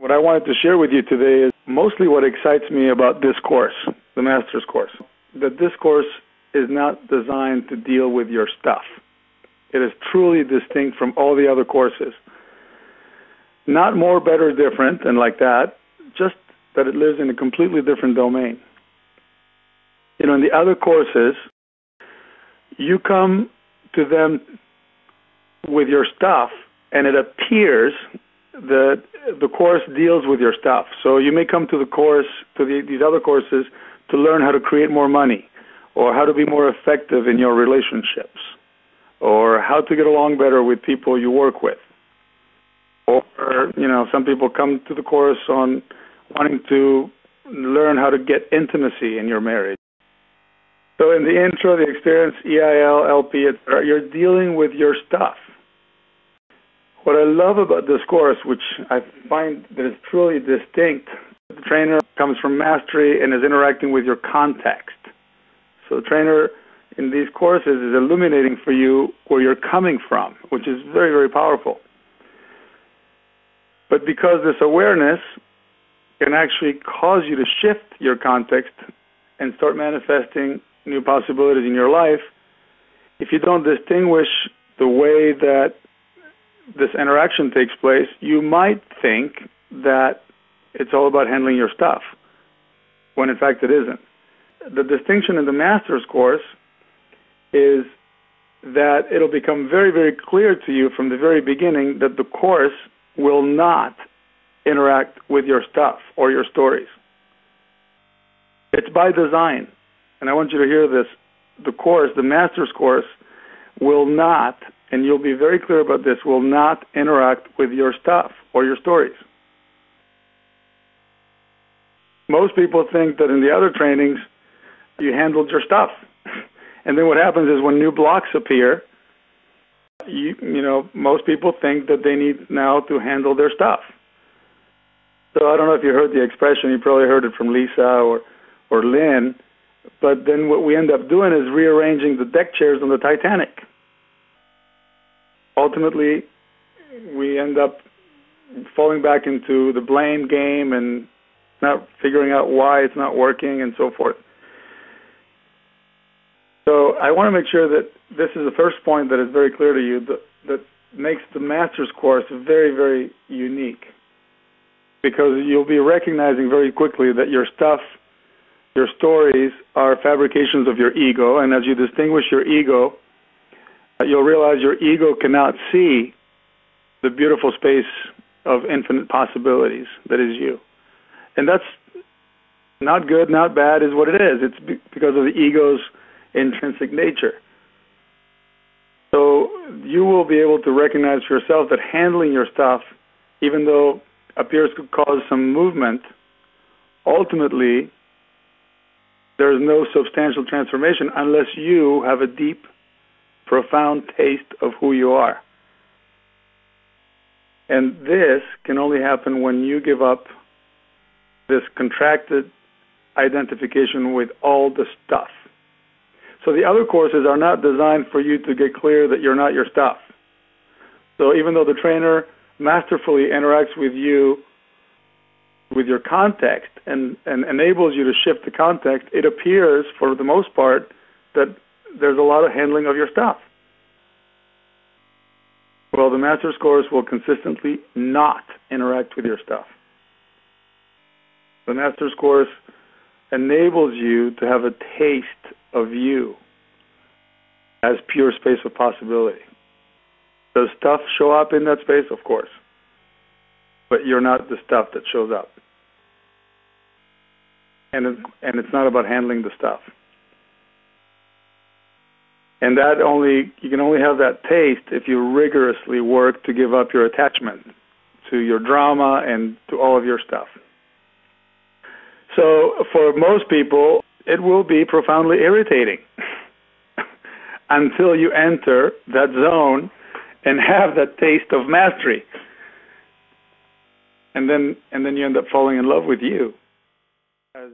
What I wanted to share with you today is mostly what excites me about this course, the Master's Course. That this course is not designed to deal with your stuff. It is truly distinct from all the other courses. Not more, better, different, and like that, just that it lives in a completely different domain. In the other courses, you come to them with your stuff, and it appears that the course deals with your stuff. So you may come to the course, these other courses, to learn how to create more money, or how to be more effective in your relationships, or how to get along better with people you work with. Or, some people come to the course on wanting to learn how to get intimacy in your marriage. So in the intro, the experience, EIL, LP, etc., you're dealing with your stuff. What I love about this course, which I find that is truly distinct, the trainer comes from mastery and is interacting with your context. So the trainer in these courses is illuminating for you where you're coming from, which is very, very powerful. But because this awareness can actually cause you to shift your context and start manifesting new possibilities in your life, if you don't distinguish the way that this interaction takes place, you might think that it's all about handling your stuff, when in fact it isn't. The distinction in the Master's Course is that it'll become very, very clear to you from the very beginning that the course will not interact with your stuff or your stories. It's by design, and I want you to hear this. The course, the Master's Course, will not, and you'll be very clear about this, will not interact with your stuff or your stories. Most people think that in the other trainings, you handled your stuff. And then what happens is when new blocks appear, most people think that they need now to handle their stuff. So I don't know if you heard the expression, you probably heard it from Lisa or Lynn, but then what we end up doing is rearranging the deck chairs on the Titanic. Ultimately, we end up falling back into the blame game and not figuring out why it's not working and so forth. So I want to make sure that this is the first point that is very clear to you that makes the Master's Course very, very unique, because you'll be recognizing very quickly that your stuff, your stories, are fabrications of your ego, and as you distinguish your ego, you'll realize your ego cannot see the beautiful space of infinite possibilities that is you. And that's not good, not bad, is what it is. It's because of the ego's intrinsic nature. So you will be able to recognize for yourself that handling your stuff, even though appears to cause some movement, ultimately there is no substantial transformation unless you have a deep, profound taste of who you are. And this can only happen when you give up this contracted identification with all the stuff. So the other courses are not designed for you to get clear that you're not your stuff. So even though the trainer masterfully interacts with you, with your context, and enables you to shift the context, it appears, for the most part, that there's a lot of handling of your stuff. Well, the Master's Course will consistently not interact with your stuff. The Master's Course enables you to have a taste of you as pure space of possibility. Does stuff show up in that space? Of course. But you're not the stuff that shows up. And it's not about handling the stuff. And you can only have that taste if you rigorously work to give up your attachment to your drama and to all of your stuff. So for most people, it will be profoundly irritating until you enter that zone and have that taste of mastery. And then you end up falling in love with you as